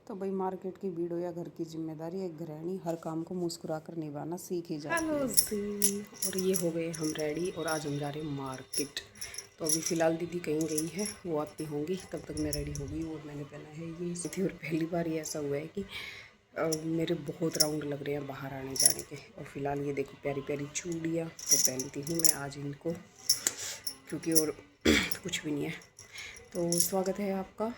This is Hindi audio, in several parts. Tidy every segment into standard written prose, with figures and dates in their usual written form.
तो भाई मार्केट की भीड़ हो या घर की जिम्मेदारी, एक गृहिणी हर काम को मुस्कुरा कर निभाना सीख ही जाती है। हेलो जी। और ये हो गए हम रेडी और आज हम जा रहे हैं मार्केट। तो अभी फ़िलहाल दीदी कहीं गई है, वो आती होंगी, तब तक मैं रेडी होगी। और मैंने पहना है ये थी। और पहली बार ये ऐसा हुआ है कि मेरे बहुत राउंड लग रहे हैं बाहर आने जाने के। और फ़िलहाल ये देखो प्यारी प्यारी चूड़ियाँ तो पहनती हूँ मैं आज इनको, क्योंकि और कुछ भी नहीं है। तो स्वागत है आपका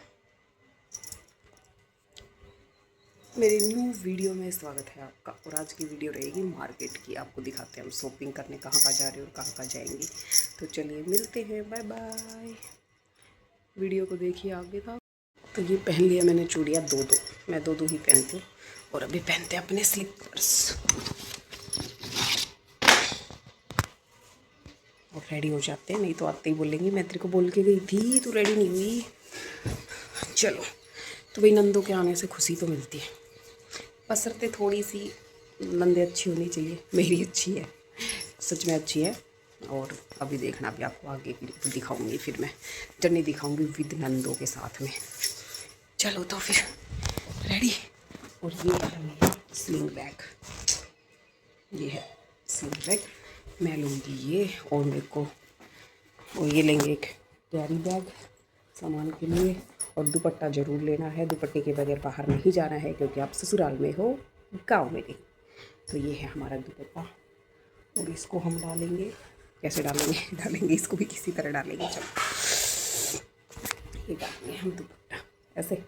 मेरे न्यू वीडियो में, स्वागत है आपका। और आज की वीडियो रहेगी मार्केट की। आपको दिखाते हैं हम शॉपिंग करने कहाँ कहाँ जा रहे हैं और कहाँ कहाँ जाएंगे। तो चलिए मिलते हैं, बाय बाय। वीडियो को देखिए आगे का। तो ये पहन लिया मैंने चूड़ियाँ दो, मैं दो ही पहनती हूँ। और अभी पहनते हैं अपने स्लीपर्स और रेडी हो जाते हैं। नहीं तो आते ही बोलेंगी मैं तेरे को बोल के गई थी, तू रेडी नहीं हुई। चलो, तो भाई नंदों के आने से खुशी तो मिलती है, बशर्ते थोड़ी सी नंदे अच्छी होनी चाहिए। मेरी अच्छी है, सच में अच्छी है। और अभी देखना, भी आपको आगे भी दिखाऊंगी, फिर मैं जर्नी दिखाऊंगी विद नंदों के साथ में। चलो तो फिर रेडी। और ये है मेरा स्लिंग बैग, ये है स्लिंग बैग। मैं लूँगी ये, और मेरे को और ये लेंगे एक कैरी बैग सामान के लिए। और दुपट्टा ज़रूर लेना है, दुपट्टे के बगैर बाहर नहीं जाना है, क्योंकि आप ससुराल में हो, गांव में नहीं। तो ये है हमारा दुपट्टा, और इसको हम डालेंगे। कैसे डालेंगे डालेंगे इसको भी किसी तरह डालेंगे। चलो, ये डालेंगे हम दुपट्टा ऐसे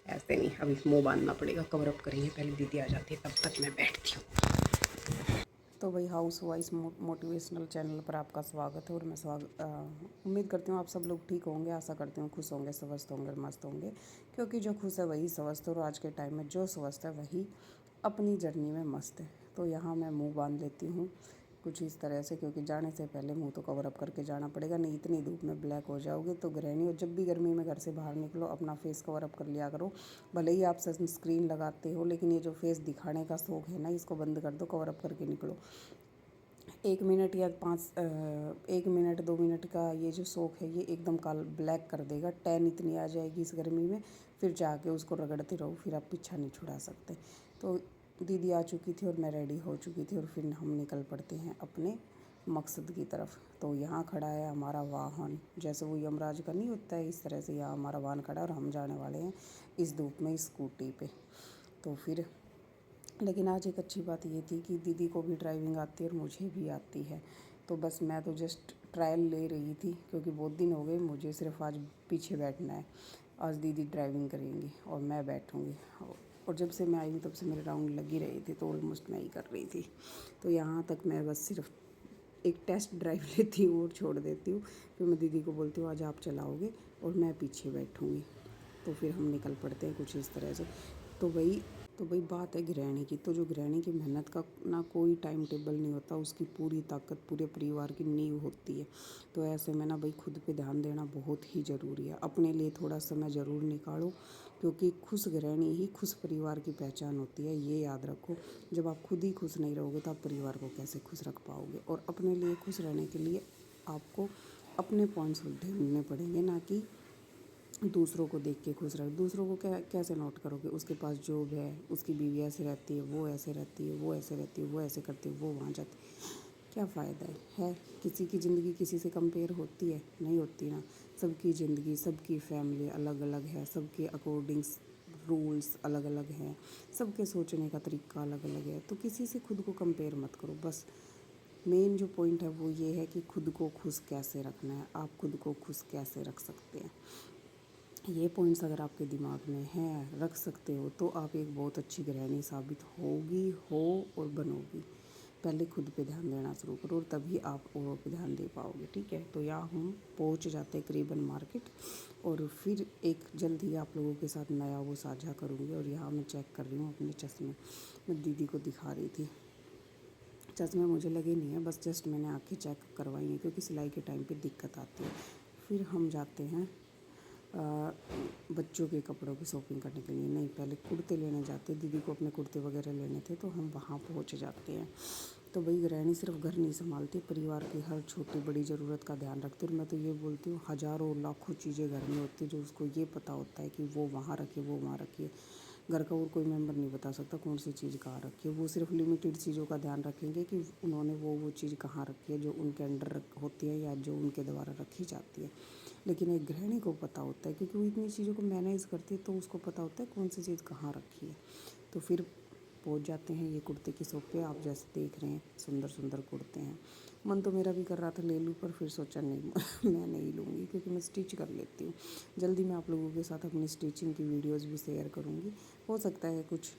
ऐसे नहीं, अभी मुंह बांधना पड़ेगा, कवर अप करेंगे पहले, दीदी आ जाती है तब तक मैं बैठती हूँ। तो भाई हाउस वाइज मोटिवेशनल चैनल पर आपका स्वागत है। और मैं उम्मीद करती हूँ आप सब लोग ठीक होंगे, आशा करती हूँ खुश होंगे, स्वस्थ होंगे, मस्त होंगे। क्योंकि जो खुश है वही स्वस्थ है, और आज के टाइम में जो स्वस्थ है वही अपनी जर्नी में मस्त है। तो यहाँ मैं मुंह बांध लेती हूँ कुछ इस तरह से, क्योंकि जाने से पहले मुंह तो कवर अप करके जाना पड़ेगा, नहीं इतनी धूप में ब्लैक हो जाओगे। तो गृहिणी जब भी गर्मी में घर से बाहर निकलो, अपना फेस कवर अप कर लिया करो। भले ही आप सनस्क्रीन लगाते हो, लेकिन ये जो फेस दिखाने का शौक है ना, इसको बंद कर दो, कवर अप करके निकलो। 1 मिनट या 1 मिनट 2 मिनट का ये जो शौक है, ये एकदम काल ब्लैक कर देगा। टैन इतनी आ जाएगी इस गर्मी में, फिर जाके उसको रगड़ते रहो, फिर आप पीछा नहीं छुड़ा सकते। तो दीदी आ चुकी थी और मैं रेडी हो चुकी थी, और फिर हम निकल पड़ते हैं अपने मकसद की तरफ। तो यहाँ खड़ा है हमारा वाहन, जैसे वो यमराज का नहीं होता है, इस तरह से यहाँ हमारा वाहन खड़ा है, और हम जाने वाले हैं इस धूप में स्कूटी पे। तो फिर लेकिन आज एक अच्छी बात ये थी कि दीदी को भी ड्राइविंग आती है और मुझे भी आती है। तो बस मैं तो जस्ट ट्रायल ले रही थी, क्योंकि बहुत दिन हो गए, मुझे सिर्फ आज पीछे बैठना है। आज दीदी ड्राइविंग करेंगी और मैं बैठूँगी। और जब से मैं आई हूँ तब से मेरे राउंड लगी रही थी, तो ऑलमोस्ट मैं ही कर रही थी। तो यहाँ तक मैं बस सिर्फ एक टेस्ट ड्राइव लेती हूँ और छोड़ देती हूँ। फिर मैं दीदी को बोलती हूँ आज आप चलाओगे और मैं पीछे बैठूँगी। तो फिर हम निकल पड़ते हैं कुछ इस तरह से। तो भाई बात है गृहिणी की। तो जो गृहिणी की मेहनत का ना कोई टाइम टेबल नहीं होता, उसकी पूरी ताकत पूरे परिवार की नींव होती है। तो ऐसे में ना भाई खुद पे ध्यान देना बहुत ही ज़रूरी है। अपने लिए थोड़ा समय ज़रूर निकालो, क्योंकि खुश गृहिणी ही खुश परिवार की पहचान होती है। ये याद रखो, जब आप खुद ही खुश नहीं रहोगे तो आप परिवार को कैसे खुश रख पाओगे। और अपने लिए खुश रहने के लिए आपको अपने पॉइंट्स ढूंढने पड़ेंगे, ना कि दूसरों को देख के खुश रहे। दूसरों को कैसे नोट करोगे? उसके पास जॉब है, उसकी बीवी ऐसे रहती है, वो ऐसे रहती है, वो ऐसे रहती है, वो ऐसे करती है, वो वहाँ जाती है, क्या फ़ायदा है? किसी की ज़िंदगी किसी से कंपेयर होती है? नहीं होती ना। सबकी ज़िंदगी, सबकी फैमिली अलग अलग है, सबके अकॉर्डिंग्स रूल्स अलग अलग हैं, सबके सोचने का तरीका अलग अलग है। तो किसी से खुद को कंपेयर मत करो। बस मेन जो पॉइंट है वो ये है कि खुद को खुश कैसे रखना है, आप खुद को खुश कैसे रख सकते हैं। ये पॉइंट्स अगर आपके दिमाग में हैं, रख सकते हो, तो आप एक बहुत अच्छी गृहिणी साबित हो और बनोगी। पहले खुद पे ध्यान देना शुरू करो, और तभी आप औरों पे ध्यान दे पाओगे। ठीक है, तो यहाँ हम पहुँच जाते हैं करीबन मार्केट, और फिर एक जल्द ही आप लोगों के साथ नया वो साझा करूँगी। और यहाँ मैं चेक कर रही हूँ अपने चश्मे, मैं दीदी को दिखा रही थी। चश्मे मुझे लगे नहीं है, बस जस्ट मैंने आँखें चेक करवाई हैं, क्योंकि सिलाई के टाइम पे दिक्कत आती है। फिर हम जाते हैं बच्चों के कपड़ों की शॉपिंग करने के लिए। नहीं, पहले कुर्ते लेने जाते, दीदी को अपने कुर्ते वगैरह लेने थे, तो हम वहाँ पहुँच जाते हैं। तो भाई गृहिणी सिर्फ घर नहीं संभालती, परिवार की हर छोटी बड़ी ज़रूरत का ध्यान रखती है। और मैं तो ये बोलती हूँ, हज़ारों लाखों चीज़ें घर में होती है जो उसको ये पता होता है कि वो वहाँ रखिए, वो वहाँ रखिए। घर का और कोई मेंबर नहीं बता सकता कौन सी चीज़ कहाँ रखी है। वो सिर्फ लिमिटेड चीज़ों का ध्यान रखेंगे कि उन्होंने वो चीज़ कहाँ रखी है जो उनके अंडर होती है या जो उनके द्वारा रखी जाती है। लेकिन एक गृहिणी को पता होता है, क्योंकि वो इतनी चीज़ों को मैनेज करती है, तो उसको पता होता है कौन सी चीज़ कहाँ रखी है। तो फिर पहुंच जाते हैं ये कुर्ते की शॉप पे। आप जैसे देख रहे हैं सुंदर सुंदर कुर्ते हैं। मन तो मेरा भी कर रहा था ले लूँ, पर फिर सोचा नहीं मैं नहीं लूँगी, क्योंकि मैं स्टिच कर लेती हूँ। जल्दी मैं आप लोगों के साथ अपनी स्टिचिंग की वीडियोस भी शेयर करूँगी। हो सकता है कुछ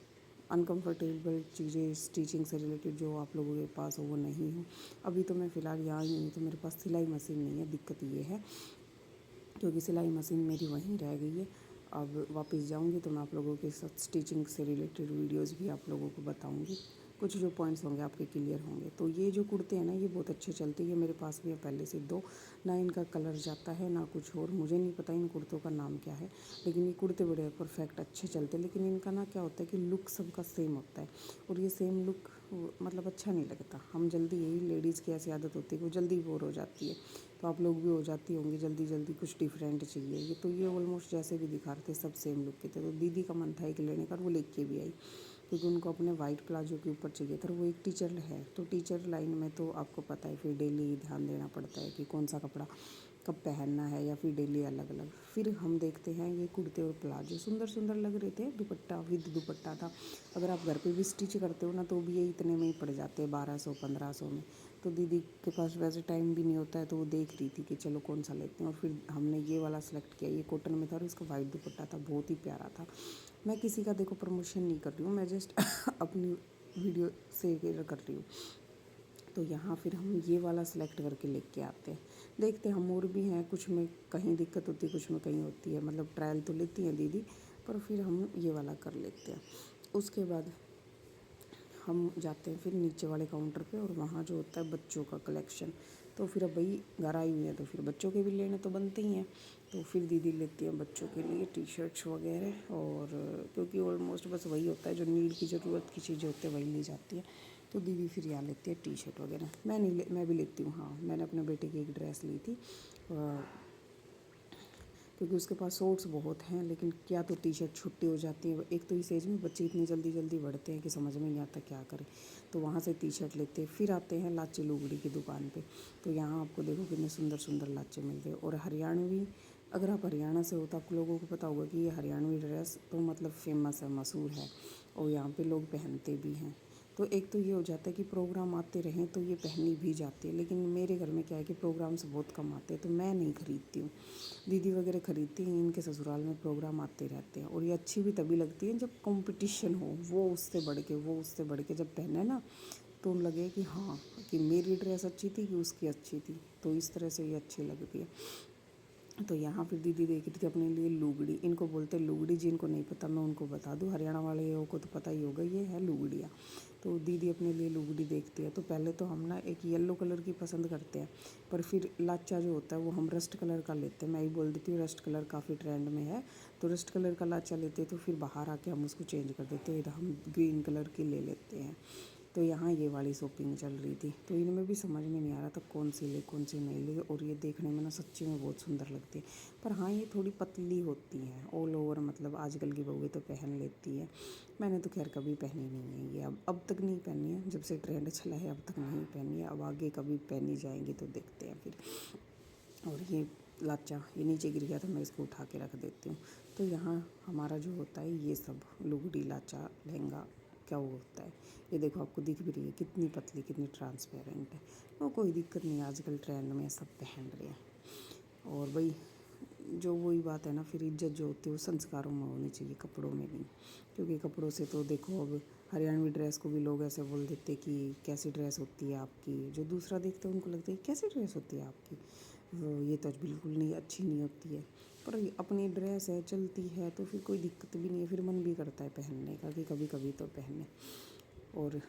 अनकंफर्टेबल चीज़ें स्टिचिंग से रिलेटेड जो आप लोगों के पास हो वो नहीं हो। अभी तो मैं फ़िलहाल यहाँ ही हूँ, तो मेरे पास सिलाई मशीन नहीं है। दिक्कत ये है क्योंकि सिलाई मशीन मेरी वहीं रह गई है। अब वापस जाऊंगी तो मैं आप लोगों के साथ स्टिचिंग से रिलेटेड वीडियोस भी आप लोगों को बताऊंगी। कुछ जो पॉइंट्स होंगे आपके क्लियर होंगे। तो ये जो कुर्ते हैं ना, ये बहुत अच्छे चलते हैं। ये मेरे पास भी है पहले से दो। ना इनका कलर जाता है ना कुछ और, मुझे नहीं पता इन कुर्तों का नाम क्या है, लेकिन ये कुर्ते बड़े परफेक्ट अच्छे चलते हैं। लेकिन इनका ना क्या होता है कि लुक सबका सेम होता है, और ये सेम लुक मतलब अच्छा नहीं लगता। हम जल्दी, यही लेडीज़ की ऐसी आदत होती है कि वो जल्दी बोर हो जाती है। तो आप लोग भी हो जाती होंगी, जल्दी जल्दी कुछ डिफरेंट चाहिए। ये तो ये ऑलमोस्ट जैसे भी दिखा रहे थे सब सेम लुक के थे। तो दीदी का मन था एक लेने का, वो लेके भी आई, क्योंकि उनको अपने वाइट प्लाजो के ऊपर चाहिए था। वो एक टीचर है, तो टीचर लाइन में तो आपको पता है फिर डेली ध्यान देना पड़ता है कि कौन सा कपड़ा कब पहनना है, या फिर डेली अलग अलग। फिर हम देखते हैं ये कुर्ते और प्लाजो सुंदर सुंदर लग रहे थे। दुपट्टा विद दुपट्टा था। अगर आप घर पे भी स्टिच करते हो ना तो भी ये इतने में ही पड़ जाते हैं, 1200-1500 में। तो दीदी के पास वैसे टाइम भी नहीं होता है, तो वो देख रही थी कि चलो कौन सा लेते हैं। और फिर हमने ये वाला सेलेक्ट किया। ये कॉटन में था और इसका वाइट दुपट्टा था, बहुत ही प्यारा था। मैं किसी का देखो प्रमोशन नहीं कर रही हूँ, मैं जस्ट अपनी वीडियो शेयर कर रही हूँ। तो यहाँ फिर हम ये वाला सेलेक्ट करके लेके आते हैं। देखते हैं हम और भी हैं, कुछ में कहीं दिक्कत होती है, कुछ में कहीं होती है। मतलब ट्रायल तो लेती हैं दीदी, पर फिर हम ये वाला कर लेते हैं। उसके बाद हम जाते हैं फिर नीचे वाले काउंटर पे, और वहाँ जो होता है बच्चों का कलेक्शन। तो फिर अब भाई घर आई हुई है तो फिर बच्चों के भी लेने तो बनते ही हैं। तो फिर दीदी लेती हैं बच्चों के लिए टी शर्ट्स वगैरह, और क्योंकि ऑलमोस्ट बस वही होता है जो नीड की ज़रूरत की चीज़ें होती है वही ली जाती है। तो दीदी फिर यहाँ लेती है टी शर्ट वगैरह। मैं भी लेती हूँ। हाँ, मैंने अपने बेटे की एक ड्रेस ली थी, क्योंकि उसके पास शॉर्ट्स बहुत हैं, लेकिन क्या तो टी शर्ट छुट्टी हो जाती है। एक तो इस एज में बच्चे इतनी जल्दी जल्दी बढ़ते हैं कि समझ में नहीं आता क्या करें। तो वहाँ से टी शर्ट लेते हैं। फिर आते हैं लाचे लुगड़ी की दुकान पे। तो यहाँ आपको देखो कितने सुंदर सुंदर लाचे मिल रहे हैं। और हरियाणवी, अगर आप हरियाणा से हो तो आप लोगों को पता होगा कि ये हरियाणवी ड्रेस तो मतलब फेमस है, मशहूर है, और यहाँ पे लोग पहनते भी हैं। तो एक तो ये हो जाता है कि प्रोग्राम आते रहें तो ये पहनी भी जाती है। लेकिन मेरे घर में क्या है कि प्रोग्राम्स बहुत कम आते हैं, तो मैं नहीं खरीदती हूँ। दीदी वगैरह खरीदती हैं। इनके ससुराल में प्रोग्राम आते रहते हैं, और ये अच्छी भी तभी लगती है जब कंपटीशन हो, वो उससे बढ़ के जब पहने ना, तो लगे कि हाँ, कि मेरी ड्रेस अच्छी थी कि उसकी अच्छी थी। तो इस तरह से ये अच्छी लगती है। तो यहाँ फिर दीदी देख रही थी अपने लिए लुगड़ी। इनको बोलते हैं लुगड़ी, जिनको नहीं पता मैं उनको बता दूँ, हरियाणा वाले को तो पता ही होगा, ये है लुगड़ियाँ। तो दीदी अपने लिए लुगड़ी देखती है। तो पहले तो हम ना एक येलो कलर की पसंद करते हैं, पर फिर लाचा जो होता है वो हम रस्ट कलर का लेते हैं। मैं ही बोल देती हूँ रस्ट कलर काफ़ी ट्रेंड में है, तो रस्ट कलर का लाचा लेते हैं। तो फिर बाहर आके हम उसको चेंज कर देते हैं, इधर हम ग्रीन कलर की ले लेते हैं। तो यहाँ ये वाली शॉपिंग चल रही थी। तो इनमें भी समझ में नहीं आ रहा था कौन सी ले कौन सी नहीं ले। और ये देखने में ना सच्ची में बहुत सुंदर लगती है, पर हाँ ये थोड़ी पतली होती हैं ऑल ओवर। मतलब आजकल की बहुएं तो पहन लेती है, मैंने तो खैर कभी पहनी नहीं है ये। अब तक नहीं पहनी है, जब से ट्रेंड चला है अब तक नहीं पहनी है। अब आगे कभी पहनी जाएंगी तो देखते हैं फिर। और ये लाचा ये नीचे गिर गया था, मैं इसको उठा के रख देती हूँ। तो यहाँ हमारा जो होता है ये सब लुगड़ी लाचा लहंगा क्या वो होता है, ये देखो आपको दिख भी रही है कितनी पतली कितनी ट्रांसपेरेंट है। वो कोई दिक्कत नहीं, आजकल ट्रेंड में सब पहन रहे हैं। और भाई जो वही बात है ना, फिर इज्जत जो होती है वो संस्कारों में होनी चाहिए, कपड़ों में नहीं। क्योंकि कपड़ों से तो देखो अब हरियाणवी ड्रेस को भी लोग ऐसे बोल देते कि कैसी ड्रेस होती है आपकी। जो दूसरा देखते हैं उनको लगता है कैसी ड्रेस होती है आपकी, वो ये तो बिल्कुल नहीं अच्छी नहीं होती है। पर अपनी ड्रेस है चलती है तो फिर कोई दिक्कत भी नहीं है। फिर मन भी करता है पहनने का कि कभी कभी तो पहने। और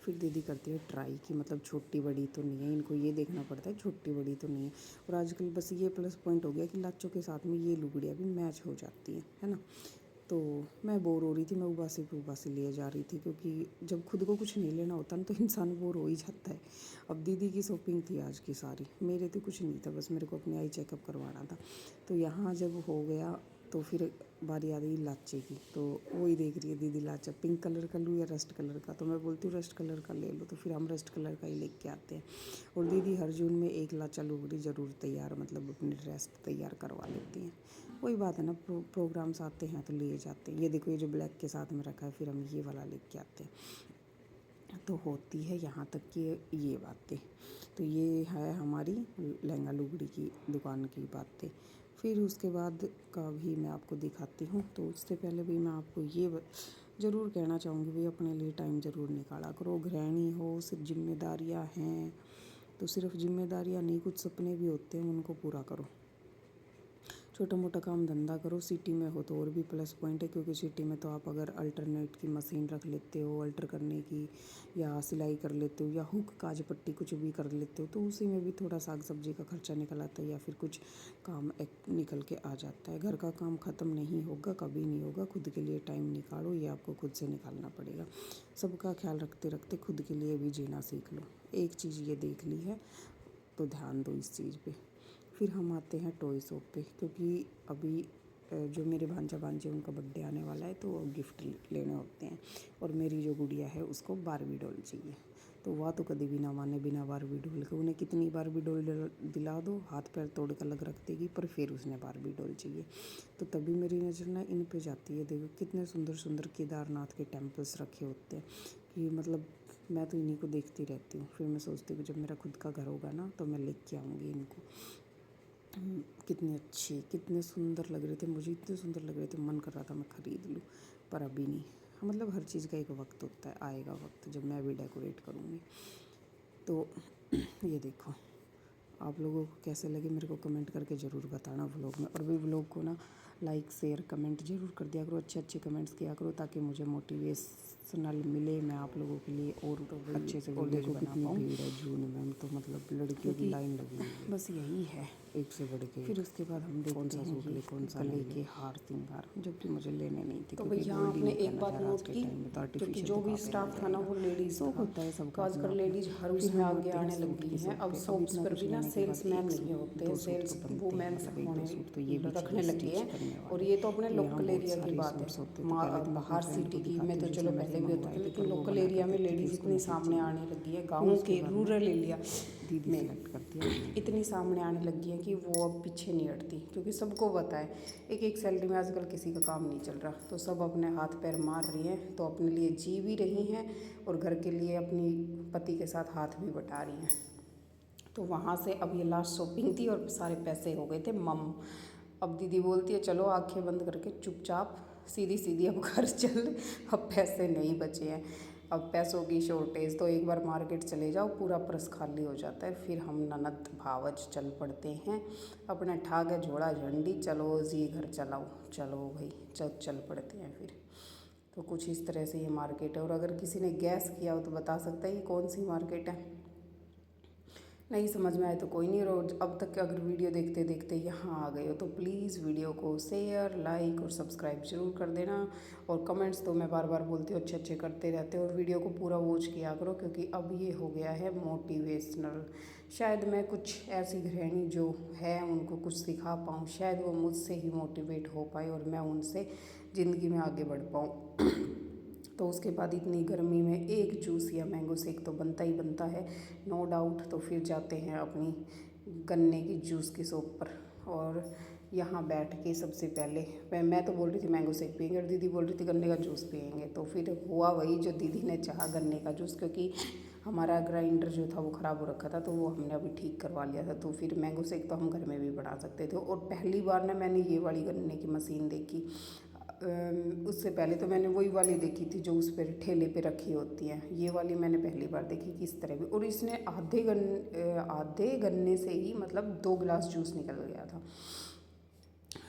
फिर दीदी करती है ट्राई की, मतलब छोटी बड़ी तो नहीं है, इनको ये देखना पड़ता है छोटी बड़ी तो नहीं है। और आजकल बस ये प्लस पॉइंट हो गया कि लाचों के साथ में ये लुगड़ियाँ भी मैच हो जाती हैं, है ना। तो मैं बोर हो रही थी, मैं उबासी पे उबासी लिए जा रही थी, क्योंकि जब खुद को कुछ नहीं लेना होता ना तो इंसान बोर हो ही जाता है। अब दीदी की शॉपिंग थी आज की सारी, मेरे तो कुछ नहीं था, बस मेरे को अपने आई चेकअप करवाना था। तो यहाँ जब हो गया तो फिर बारी आ गई लाचे की, तो वही देख रही है दीदी लाचा पिंक कलर का लूँ या रस्ट कलर का। तो मैं बोलती हूँ रस्ट कलर का ले लो, तो फिर हम रस्ट कलर का ही लेके आते हैं। और दीदी हर जून में एक लाचा लुगड़ी ज़रूर तैयार, मतलब अपनी ड्रेस तैयार करवा लेती हैं। वही बात है ना, प्रोग्राम्स आते हैं तो लिए जाते हैं। ये देखो, ये जो ब्लैक के साथ में रखा है, फिर हम ये वाला लेके आते हैं। तो होती है यहाँ तक कि ये बातें। तो ये है हमारी लहंगा लुगड़ी की दुकान की बातें। फिर उसके बाद का भी मैं आपको दिखाती हूँ। तो उससे पहले भी मैं आपको ये ज़रूर कहना चाहूँगी, भाई अपने लिए टाइम ज़रूर निकाला करो। गृहिणी हो, सिर्फ जिम्मेदारियाँ हैं तो सिर्फ जिम्मेदारियाँ नहीं, कुछ सपने भी होते हैं, उनको पूरा करो। छोटा मोटा काम धंधा करो। सिटी में हो तो और भी प्लस पॉइंट है, क्योंकि सिटी में तो आप अगर अल्टरनेट की मशीन रख लेते हो अल्टर करने की, या सिलाई कर लेते हो, या हुक काज पट्टी कुछ भी कर लेते हो, तो उसी में भी थोड़ा साग सब्जी का खर्चा निकल आता है, या फिर कुछ काम निकल के आ जाता है। घर का काम ख़त्म नहीं होगा, कभी नहीं होगा। खुद के लिए टाइम निकालो, ये आपको खुद से निकालना पड़ेगा। सबका ख्याल रखते रखते खुद के लिए भी जीना सीख लो। एक चीज़ ये देख ली है तो ध्यान दो इस चीज़ पे। फिर हम आते हैं टॉय शॉप पे, क्योंकि अभी जो मेरे भांजा भांजे उनका बर्थडे आने वाला है, तो वो गिफ्ट लेने होते हैं। और मेरी जो गुड़िया है उसको बारबी डॉल चाहिए। तो वह तो कभी भी ना माने बिना बारबी डॉल के। उन्हें कितनी बारबी डॉल दिला दो, हाथ पैर तोड़ कर अलग रख देगी, पर फिर उसने बारबी डॉल चाहिए। तो तभी मेरी नज़र ना इन पे जाती है। देखो कितने सुंदर सुंदर केदारनाथ के टेम्पल्स रखे होते हैं, कि मतलब मैं तो इन्हीं को देखती रहती हूँ। फिर मैं सोचती हूँ जब मेरा खुद का घर होगा ना तो मैं लेके आऊँगी इनको। कितने अच्छे, कितने सुंदर लग रहे थे, मुझे इतने सुंदर लग रहे थे, मन कर रहा था मैं ख़रीद लूँ, पर अभी नहीं। मतलब हर चीज़ का एक वक्त होता है, आएगा वक्त जब मैं भी डेकोरेट करूँगी। तो ये देखो, आप लोगों को कैसे लगे मेरे को कमेंट करके ज़रूर बताना व्लॉग में। और भी व्लॉग को ना लाइक शेयर कमेंट ज़रूर कर दिया करो, अच्छे अच्छे कमेंट्स किया करो, ताकि मुझे मोटिवेशनल मिले मैं आप लोगों के लिए और अच्छे से वीडियोज बना पाऊँ। भीड़ है जून में, तो मतलब लड़कियों की लाइन लगी हुई है, बस यही है एक से बढ़ के। फिर उसके बाद हम देखते हैं सूट ले, कौन सा गले के हार श्रृंगार, जो कि मुझे लेने नहीं थे। तो भैया आपने एक बात नोट की, क्योंकि जो भी स्टाफ था ना वो लेडीज़ शौक होता है सबका। आजकल लेडीज़ हर उसमें आगे आने लगी हैं। अब शॉप्स पर भी ना सेल्समैन नहीं होते, सेल्स वूमेन होने रखने लगी है। और ये तो अपने लोकल एरिया की बात है। बाहर सिटी की में तो चलो पहले भी होता था, लेकिन लोकल एरिया में लेडीज़ इतनी सामने आने लगी है, गाँव के रूरल एरिया में इतनी सामने आने लगी है कि वो अब पीछे नहीं हटती। क्योंकि सबको पता है एक एक सैलरी में आजकल किसी का काम नहीं चल रहा, तो सब अपने हाथ पैर मार रही हैं, तो अपने लिए जी भी रही हैं और घर के लिए अपनी पति के साथ हाथ भी बटा रही हैं। तो वहाँ से अब ये लास्ट शॉपिंग थी और सारे पैसे हो गए थे मम। अब दीदी बोलती है चलो आंखें बंद करके चुपचाप सीधी सीधी अब घर चल, अब पैसे नहीं बचे हैं। अब पैसों की शॉर्टेज, तो एक बार मार्केट चले जाओ पूरा पर्स खाली हो जाता है। फिर हम ननद भावज चल पड़ते हैं, अपने ठागे झोड़ा झंडी, चलो जी घर चलाओ, चलो भाई चल पड़ते हैं फिर। तो कुछ इस तरह से ये मार्केट है। और अगर किसी ने गैस किया हो तो बता सकता है ये कौन सी मार्केट है। नहीं समझ में आए तो कोई नहीं, रोज अब तक अगर वीडियो देखते देखते यहाँ आ गए हो तो प्लीज़ वीडियो को शेयर लाइक और सब्सक्राइब जरूर कर देना। और कमेंट्स तो मैं बार बार बोलती हूँ अच्छे अच्छे करते रहते हो, और वीडियो को पूरा वॉच किया करो, क्योंकि अब ये हो गया है मोटिवेशनल। शायद मैं कुछ ऐसी गृहिणी जो है उनको कुछ सिखा पाऊँ, शायद वो मुझसे ही मोटिवेट हो पाए और मैं उनसे ज़िंदगी में आगे बढ़ पाऊँ। तो उसके बाद इतनी गर्मी में एक जूस या मैंगो शेक तो बनता ही बनता है, नो डाउट। तो फिर जाते हैं अपनी गन्ने की जूस की शॉप पर, और यहाँ बैठ के सबसे पहले मैं तो बोल रही थी मैंगो शेक पियेंगे और दीदी बोल रही थी गन्ने का जूस पियेंगे। तो फिर हुआ वही जो दीदी ने चाहा, गन्ने का जूस, क्योंकि हमारा ग्राइंडर जो था वो ख़राब हो रखा था, तो वो हमने अभी ठीक करवा लिया था। तो फिर मैंगो शेक तो हम घर में भी बना सकते थे। और पहली बार ना मैंने ये वाली गन्ने की मशीन देखी। उससे पहले तो मैंने वही वाली देखी थी जो उस पर ठेले पे रखी होती हैं, ये वाली मैंने पहली बार देखी कि इस तरह भी। और इसने आधे गन्ने से ही मतलब 2 गिलास जूस निकल गया था।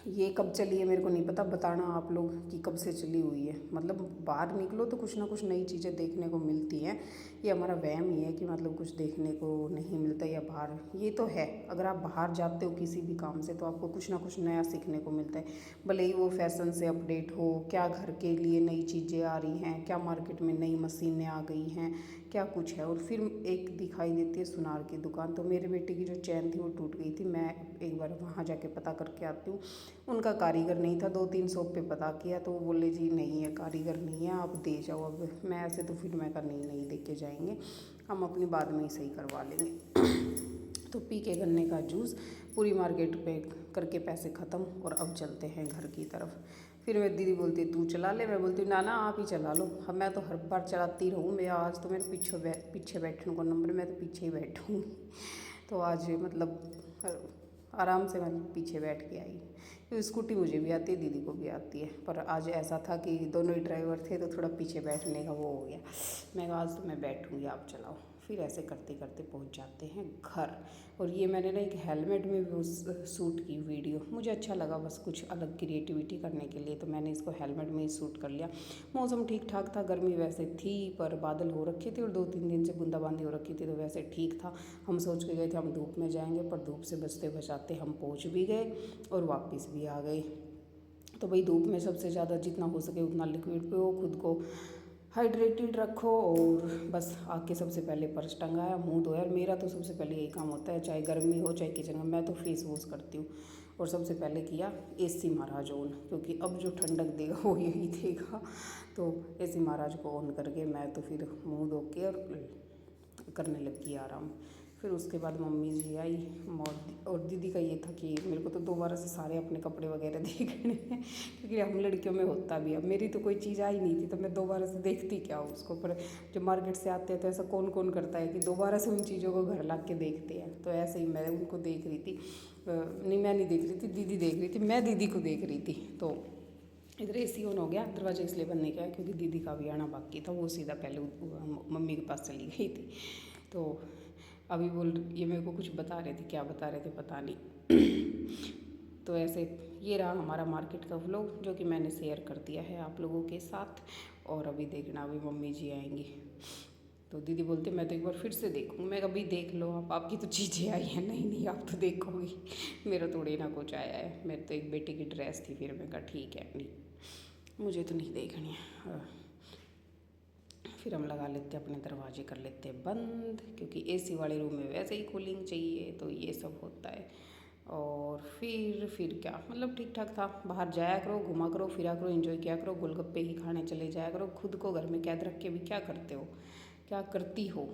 ये कब चली है मेरे को नहीं पता, बताना आप लोग कि कब से चली हुई है। मतलब बाहर निकलो तो कुछ ना कुछ नई चीज़ें देखने को मिलती हैं। ये हमारा वहम ही है कि मतलब कुछ देखने को नहीं मिलता या बाहर, ये तो है अगर आप बाहर जाते हो किसी भी काम से तो आपको कुछ ना कुछ नया सीखने को मिलता है। भले ही वो फैशन से अपडेट हो, क्या घर के लिए नई चीज़ें आ रही हैं, क्या मार्केट में नई मशीनें आ गई हैं, क्या कुछ है। और फिर एक दिखाई देती है सुनार की दुकान। तो मेरे बेटे की जो चैन थी वो टूट गई थी, मैं एक बार वहाँ जाके पता करके आती हूँ। उनका कारीगर नहीं था, 2-3 शॉप पे पता किया तो वो बोले जी नहीं है, कारीगर नहीं है, आप दे जाओ। अब मैं ऐसे तो फिर मैं कहा नहीं दे के जाएंगे, हम अपनी बाद में ही सही करवा लेंगे। तो पी के गन्ने का जूस पूरी मार्केट पे करके पैसे ख़त्म, और अब चलते हैं घर की तरफ। फिर मेरी दीदी बोलती तू चला ले, मैं बोलती ना आप ही चला लो, हम मैं तो हर बार चलाती रहूँ, मैं आज तो मेरे पीछे बैठने को नंबर, मैं तो पीछे ही बैठूँगी। तो आज मतलब आराम से मैं पीछे बैठ के आई। तो स्कूटी मुझे भी आती है, दीदी को भी आती है, पर आज ऐसा था कि दोनों ही ड्राइवर थे तो थोड़ा पीछे बैठने का वो हो गया। मैं कहा आज तो मैं बैठूँगी, आप चलाओ। फिर ऐसे करते करते पहुंच जाते हैं घर। और ये मैंने ना एक हेलमेट में भी शूट की वीडियो, मुझे अच्छा लगा बस कुछ अलग क्रिएटिविटी करने के लिए, तो मैंने इसको हेलमेट में ही शूट कर लिया। मौसम ठीक ठाक था, गर्मी वैसे थी पर बादल हो रखे थे और 2-3 दिन से बूंदाबांदी हो रखी थी, तो वैसे ठीक था। हम सोच के गए थे हम धूप में जाएंगे, पर धूप से बचते बचाते हम पहुँच भी गए और वापस भी आ गए। तो भाई धूप में सबसे ज़्यादा जितना हो सके उतना लिक्विड पियो, खुद को हाइड्रेटेड रखो, और बस आके सबसे पहले पर्स टंगाया, मुंह धोया। मेरा तो सबसे पहले यही काम होता है, चाहे गर्मी हो चाहे किचन में, मैं तो फेस वॉश करती हूँ। और सबसे पहले किया एसी महाराज ऑन, क्योंकि अब जो ठंडक देगा वो यही देगा। तो एसी महाराज को ऑन करके मैं तो फिर मुंह धो के और करने लगी आराम। फिर उसके बाद मम्मी जी आई, और दीदी का ये था कि मेरे को तो दोबारा से सारे अपने कपड़े वगैरह देखने हैं, क्योंकि हम लड़कियों में होता भी है। मेरी तो कोई चीज़ आई नहीं थी तो मैं दोबारा से देखती क्या हूँ उसको, पर जब मार्केट से आते हैं तो ऐसा कौन कौन करता है कि दोबारा से उन चीज़ों को घर ला के देखते हैं। तो ऐसे ही मैं उनको देख रही थी, नहीं मैं नहीं देख रही थी, दीदी देख रही थी, मैं दीदी को देख रही थी। तो इधर एसी ऑन हो गया, दरवाजा इसलिए बंद नहीं किया क्योंकि दीदी का भी आना बाकी था, वो सीधा पहले मम्मी के पास चली गई थी। तो अभी ये मेरे को कुछ बता रहे थे, क्या बता रहे थे पता नहीं। तो ऐसे ये रहा हमारा मार्केट का व्लॉग, जो कि मैंने शेयर कर दिया है आप लोगों के साथ। और अभी देखना, अभी मम्मी जी आएंगी तो दीदी बोलते मैं तो एक बार फिर से देखूँ। मैं कभी देख लो आप, आपकी तो चीज़ें आई हैं। नहीं आप तो देखोगी, मेरा थोड़ी ना कुछ आया है। मेरे तो एक बेटे की ड्रेस थी, फिर मैं कहा ठीक है नहीं मुझे तो नहीं देखनी है। फिर हम लगा लेते अपने दरवाजे, कर लेते बंद, क्योंकि एसी वाले रूम में वैसे ही कूलिंग चाहिए, तो ये सब होता है। और फिर क्या मतलब ठीक ठाक था। बाहर जाया करो, घुमा करो, फिरा करो, एंजॉय किया करो, गोलगप्पे ही खाने चले जाया करो। खुद को घर में कैद रख के भी क्या करते हो, क्या करती हो।